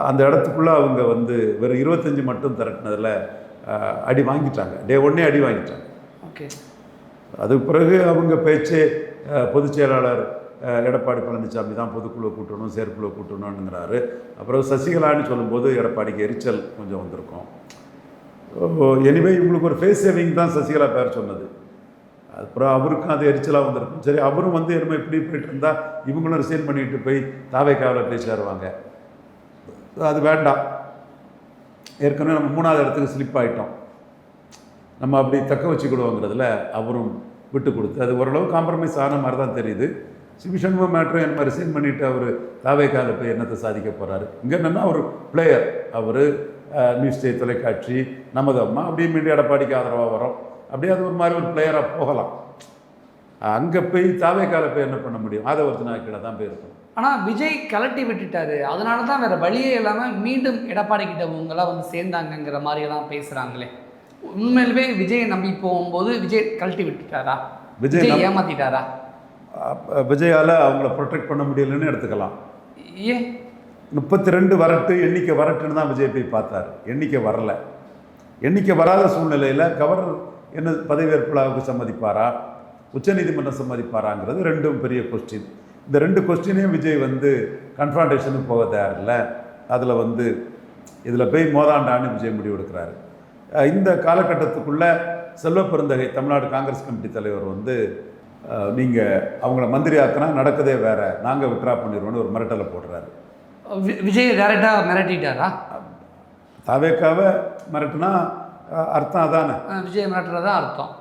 அந்த இடத்துக்குள்ளே அவங்க வந்து வெறும் 25 மட்டும் திரட்டினதில் அடி வாங்கிட்டாங்க. டே ஒன்னே அடி வாங்கிட்டாங்க. ஓகே. அதுக்கு பிறகு அவங்க பேச்சே பொதுச் செயலாளர் எடப்பாடி பழனிசாமி தான் பொதுக்குழுவை கூட்டணும், செயற்குழுவை கூட்டணுங்கிறாரு. அப்புறம் சசிகலான்னு சொல்லும்போது எடப்பாடிக்கு எரிச்சல் கொஞ்சம் வந்திருக்கும். எனிவே இவங்களுக்கு ஒரு ஃபேஸ் சேவிங் தான் சசிகலா பேர் சொன்னது. அப்புறம் அவருக்கும் அது எரிச்சலாக வந்திருக்கும். சரி, அவரும் வந்து என்ன இப்படி போயிட்டு இருந்தால் இவங்களும் ரிசைன் பண்ணிட்டு போய் தாவேக்காவில் போய் சேருவாங்க. அது வேண்டாம். ஏற்கனவே நம்ம 3வது இடத்துக்கு ஸ்லிப் ஆகிட்டோம், நம்ம அப்படி தக்க வச்சுக்கிடுவோங்கிறதுல அவரும் விட்டு கொடுத்து அது ஓரளவு காம்ப்ரமைஸ் ஆன மாதிரி தான் தெரியுது. சிபிஷன்மோ மேட்ரும் என்ன ரிசைன் பண்ணிவிட்டு அவர் தாவேக்காவில் போய் என்னத்தை சாதிக்க போகிறாரு. இங்கே என்னென்னா ஒரு பிளேயர், அவர் நியூஸ் டே தொலைக்காட்சி, நமது அம்மா, அப்படியே மீண்டும் எடப்பாடிக்கு ஆதரவாக வரும். அப்படியே அது ஒரு மாதிரி ஒரு பிளேயராக போகலாம். அங்கே போய் தாவேக்காவில் போய் என்ன பண்ண முடியும்? ஆதவர்ஜனா கீழே தான் போயிருக்கணும். ஆனால் விஜய் கலட்டி விட்டுட்டாரு, அதனால தான் வேறு வழியே இல்லாமல் மீண்டும் எடப்பாடி கிட்ட இவங்களாம் வந்து சேர்ந்தாங்கங்கிற மாதிரியெல்லாம் பேசுகிறாங்களே. உண்மையிலுமே விஜயை நம்பி போகும்போது விஜய் கழட்டி விட்டுட்டாரா? விஜய் ஏமாத்திட்டாரா? விஜயால் அவங்கள ப்ரொடெக்ட் பண்ண முடியலன்னு எடுத்துக்கலாம். ஏன் 32 வரட்டு, எண்ணிக்கை வரட்டுன்னு தான் விஜய் போய் பார்த்தார். எண்ணிக்கை வரலை. எண்ணிக்கை வராத சூழ்நிலையில் கவர்னர் என்ன பதவியேற்பு விழாவுக்கு சம்மதிப்பாரா, உச்சநீதிமன்றம் சம்மதிப்பாராங்கிறது ரெண்டும் பெரிய கொஸ்டின். இந்த 2 கொஸ்டினையும் விஜய் வந்து கன்ஃபரண்டேஷனுக்கு போக தயாரில்லை. அதில் வந்து இதில் போய் மோதாண்டான்னு விஜய் முடிவு எடுக்கிறாரு. இந்த காலகட்டத்துக்குள்ளே செல்வ பெருந்தகை தமிழ்நாடு காங்கிரஸ் கமிட்டி தலைவர் வந்து நீங்கள் அவங்கள மந்திரி ஆக்கினா நடக்கதே வேறு, நாங்கள் விட்ரா பண்ணிடுவோன்னு ஒரு மிரட்டலை போடுறாரு. விஜய் டேரெக்டாக மிரட்டிட்டாரா? தாவேக்காவை மிரட்டுனா அர்த்தம் அதானே, விஜய் மிரட்டுறதா அர்த்தம்.